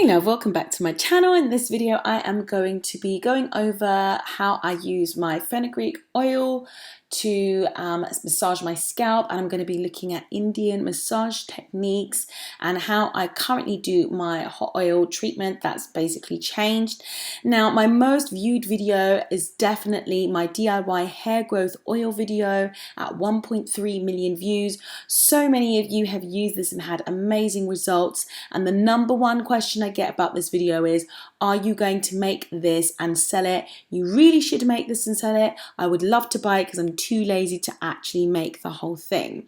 Now, welcome back to my channel. In this video I am going to be going over how I use my fenugreek oil to massage my scalp, and I'm going to be looking at Indian massage techniques and how I currently do my hot oil treatment. That's basically changed. Now, my most viewed video is definitely my DIY hair growth oil video at 1.3 million views. So many of you have used this and had amazing results, and the number one question I get about this video is, are you going to make this and sell it? You really should make this and sell it. I would love to buy it because I'm too lazy to actually make the whole thing.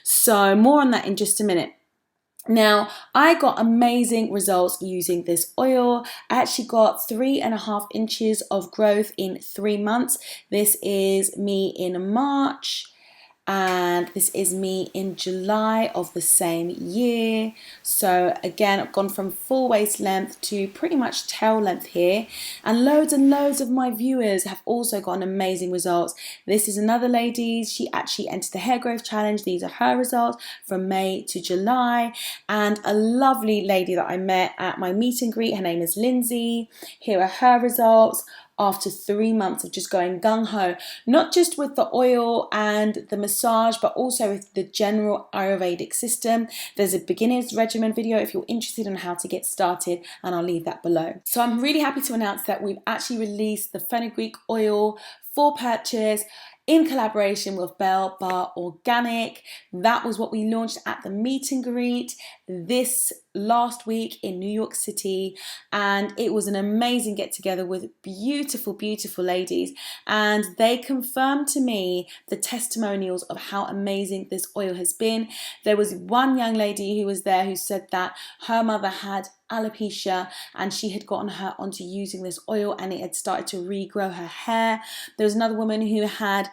So more on that in just a minute. Now, I got amazing results using this oil. I actually got 3.5 inches of growth in 3 months. This is me in March. And this is me in July of the same year. So again, I've gone from full waist length to pretty much tail length here. And loads of my viewers have also gotten amazing results. This is another lady. She actually entered the hair growth challenge. These are her results from May to July. And a lovely lady that I met at my meet and greet. Her name is Lindsay. Here are her results after 3 months of just going gung-ho, not just with the oil and the massage, but also with the general Ayurvedic system. There's a beginner's regimen video if you're interested in how to get started, and I'll leave that below. So I'm really happy to announce that we've actually released the fenugreek oil for purchase in collaboration with Belle Bar Organic. That was what we launched at the meet and greet this last week in New York City, and it was an amazing get together with beautiful ladies, and they confirmed to me the testimonials of how amazing this oil has been. There was one young lady who was there who said that her mother had alopecia and she had gotten her onto using this oil and it had started to regrow her hair. There was another woman who had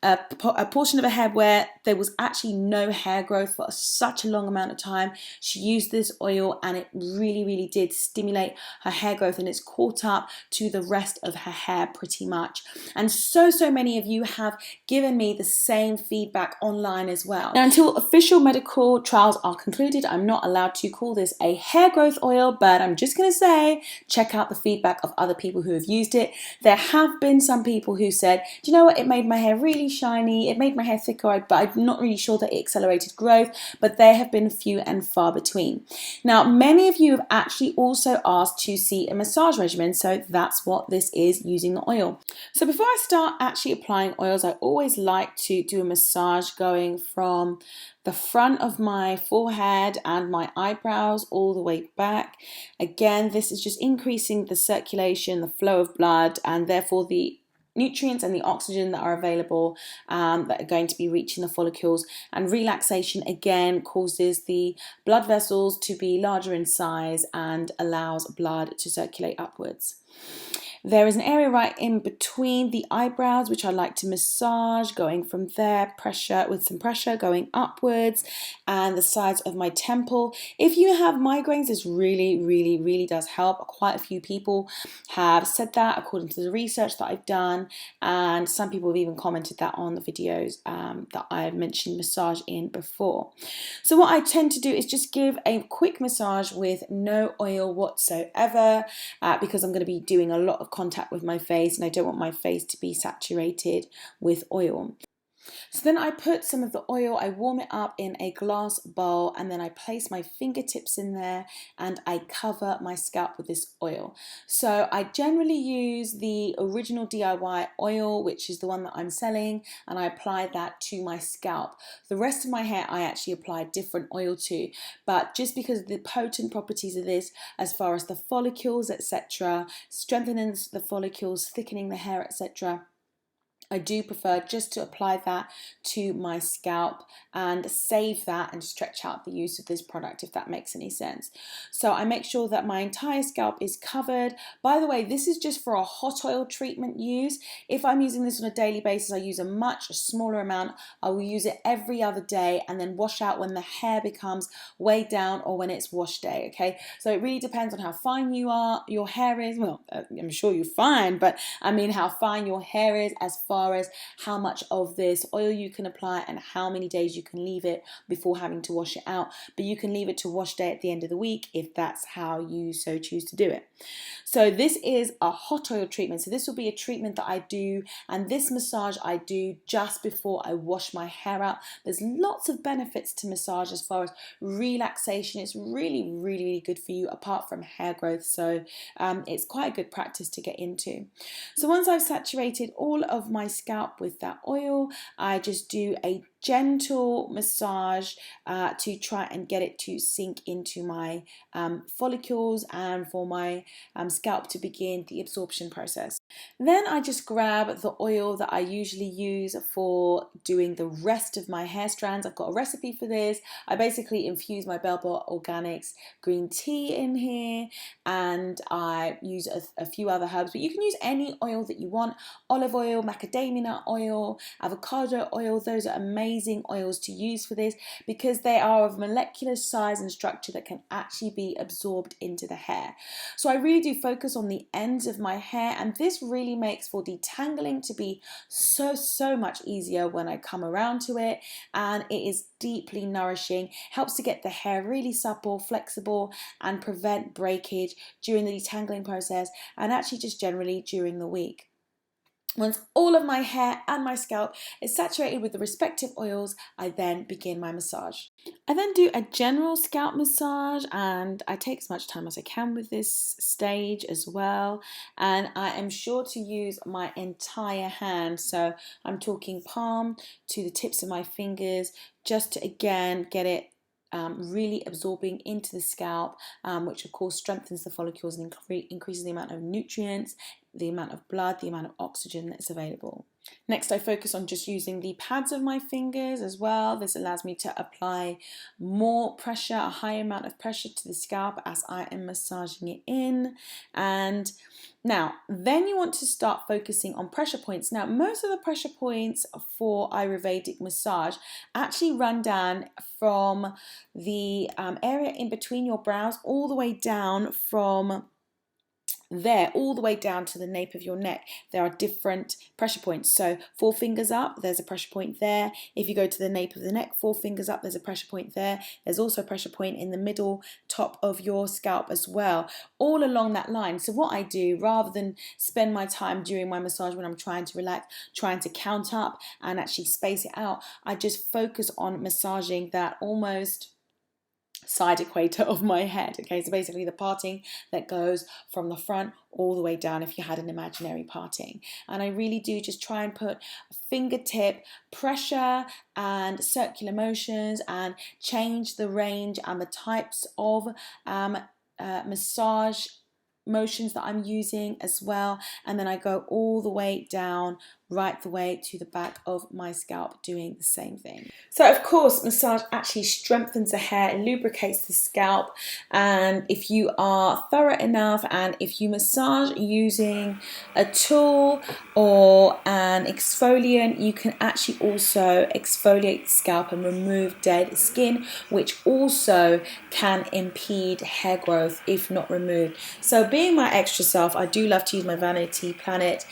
a portion of her head where there was actually no hair growth for such a long amount of time. She used this oil and it really did stimulate her hair growth, and it's caught up to the rest of her hair pretty much. And so many of you have given me the same feedback online as well. Now, until official medical trials are concluded, I'm not allowed to call this a hair growth oil, but I'm just going to say, check out the feedback of other people who have used it. There have been some people who said, do you know what, it made my hair really shiny, it made my hair thicker, but I'm not really sure that it accelerated growth, but they have been few and far between. Now, many of you have actually also asked to see a massage regimen, so that's what this is using the oil. So before I start actually applying oils, I always like to do a massage going from the front of my forehead and my eyebrows all the way back. Again, this is just increasing the circulation, the flow of blood, and therefore the nutrients and the oxygen that are available that are going to be reaching the follicles. And relaxation again causes the blood vessels to be larger in size and allows blood to circulate upwards. There is an area right in between the eyebrows which I like to massage, going from there, with some pressure going upwards, and the sides of my temple. If you have migraines, this really does help. Quite a few people have said that according to the research that I've done, and some people have even commented that on the videos that I've mentioned massage in before. So what I tend to do is just give a quick massage with no oil whatsoever because I'm going to be doing a lot of contact with my face and I don't want my face to be saturated with oil. So then I put some of the oil, I warm it up in a glass bowl, and then I place my fingertips in there and I cover my scalp with this oil. So I generally use the original DIY oil, which is the one that I'm selling, and I apply that to my scalp. The rest of my hair I actually apply different oil to, but just because of the potent properties of this as far as the follicles, etc., strengthening the follicles, thickening the hair, etc., I do prefer just to apply that to my scalp and save that and stretch out the use of this product, if that makes any sense. So I make sure that my entire scalp is covered. By the way, this is just for a hot oil treatment use. If I'm using this on a daily basis, I use a much smaller amount. I will use it every other day and then wash out when the hair becomes weighed down or when it's wash day, okay? So it really depends on how fine your hair is. Well, I'm sure you're fine, but I mean how fine your hair is as far far as how much of this oil you can apply and how many days you can leave it before having to wash it out. But you can leave it to wash day at the end of the week if that's how you so choose to do it. So this is a hot oil treatment. So this will be a treatment that I do, and this massage I do just before I wash my hair out. There's lots of benefits to massage as far as relaxation. It's really, really, really good for you apart from hair growth. So it's quite a good practice to get into. So once I've saturated all of my scalp with that oil, I just do a gentle massage to try and get it to sink into my follicles and for my scalp to begin the absorption process. Then I just grab the oil that I usually use for doing the rest of my hair strands. I've got a recipe for this. I basically infuse my Belle Bar Organics green tea in here, and I use a few other herbs, but you can use any oil that you want. Olive oil, macadamia nut oil, avocado oil. Those are amazing oils to use for this because they are of molecular size and structure that can actually be absorbed into the hair. So I really do focus on the ends of my hair, and this really makes for detangling to be so much easier when I come around to it, and it is deeply nourishing, helps to get the hair really supple, flexible, and prevent breakage during the detangling process and actually just generally during the week. Once all of my hair and my scalp is saturated with the respective oils, I then begin my massage. I then do a general scalp massage, and I take as much time as I can with this stage as well. And I am sure to use my entire hand, so I'm talking palm to the tips of my fingers, just to again get it really absorbing into the scalp, which of course strengthens the follicles and increases the amount of nutrients, the amount of blood, the amount of oxygen that's available. Next, I focus on just using the pads of my fingers as well. This allows me to apply more pressure, a high amount of pressure to the scalp as I am massaging it in. And now, then you want to start focusing on pressure points. Now, most of the pressure points for Ayurvedic massage actually run down from the area in between your brows all the way down from there all the way down to the nape of your neck. There are different pressure points. So 4 fingers up, there's a pressure point there. If you go to the nape of the neck, 4 fingers up, there's a pressure point there. There's also a pressure point in the middle top of your scalp as well, all along that line. So what I do, rather than spend my time during my massage when I'm trying to relax, trying to count up and actually space it out, I just focus on massaging that almost side equator of my head. Okay, so basically the parting that goes from the front all the way down if you had an imaginary parting. And I really do just try and put fingertip pressure and circular motions and change the range and the types of massage motions that I'm using as well. And then I go all the way down, right the way to the back of my scalp, doing the same thing. So of course, massage actually strengthens the hair and lubricates the scalp. And if you are thorough enough, and if you massage using a tool or an exfoliant, you can actually also exfoliate the scalp and remove dead skin, which also can impede hair growth if not removed. So being my extra self, I do love to use my Vanity Planet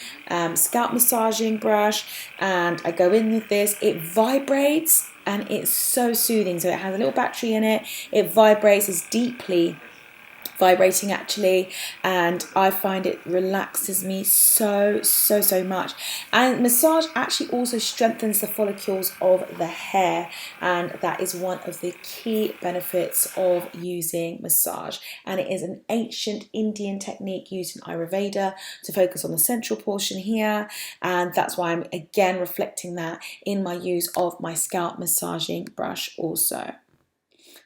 scalp massaging brush, and I go in with this. It vibrates and it's so soothing. So it has a little battery in it. It vibrates, it's deeply vibrating actually, and I find it relaxes me so much. And massage actually also strengthens the follicles of the hair, and that is one of the key benefits of using massage. And it is an ancient Indian technique used in Ayruveda to focus on the central portion here, and that's why I'm again reflecting that in my use of my scalp massaging brush also.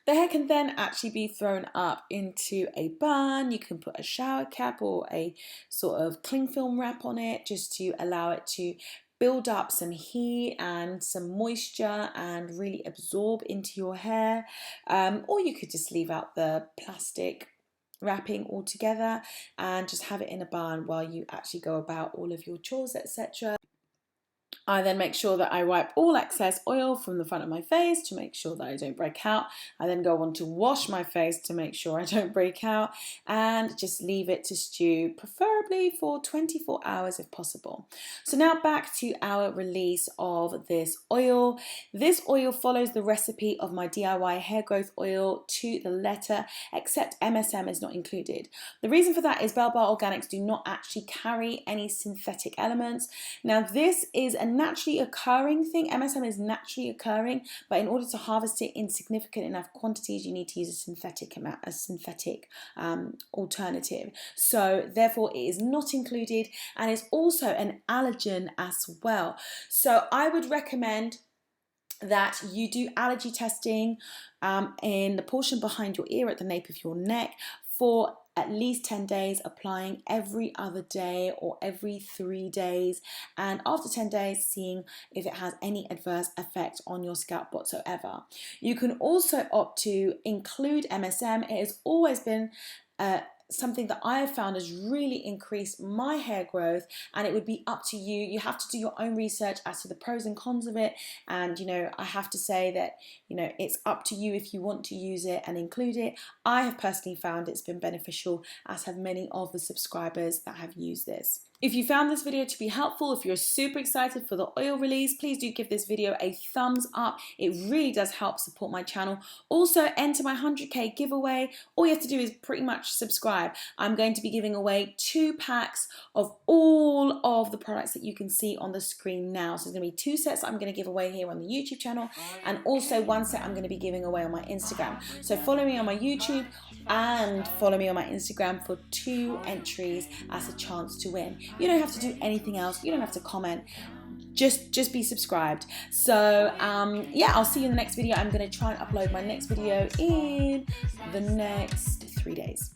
The hair can then actually be thrown up into a bun. You can put a shower cap or a sort of cling film wrap on it just to allow it to build up some heat and some moisture and really absorb into your hair. Or you could just leave out the plastic wrapping altogether and just have it in a bun while you actually go about all of your chores, etc. I then make sure that I wipe all excess oil from the front of my face to make sure that I don't break out. I then go on to wash my face to make sure I don't break out, and just leave it to stew, preferably for 24 hours if possible. So now back to our release of this oil. This oil follows the recipe of my DIY hair growth oil to the letter, except MSM is not included. The reason for that is Belle Bar Organics do not actually carry any synthetic elements. Now this is a naturally occurring thing. MSM is naturally occurring, but in order to harvest it in significant enough quantities, you need to use a synthetic alternative. So therefore it is not included, and it's also an allergen as well. So I would recommend that you do allergy testing in the portion behind your ear at the nape of your neck for at least 10 days, applying every other day or every 3 days, and after 10 days seeing if it has any adverse effect on your scalp whatsoever. You can also opt to include MSM. It has always been something that I have found has really increased my hair growth, and it would be up to you. You have to do your own research as to the pros and cons of it, and I have to say that it's up to you if you want to use it and include it. I have personally found it's been beneficial, as have many of the subscribers that have used this. If you found this video to be helpful, if you're super excited for the oil release, please do give this video a thumbs up. It really does help support my channel. Also, enter my 100k giveaway. All you have to do is pretty much subscribe. I'm going to be giving away 2 packs of all of the products that you can see on the screen now. So there's going to be 2 sets I'm going to give away here on the YouTube channel, and also 1 set I'm going to be giving away on my Instagram. So follow me on my YouTube and follow me on my Instagram for 2 entries as a chance to win. You don't have to do anything else. You don't have to comment. Just be subscribed. So yeah, I'll see you in the next video. I'm going to try and upload my next video in the next 3 days.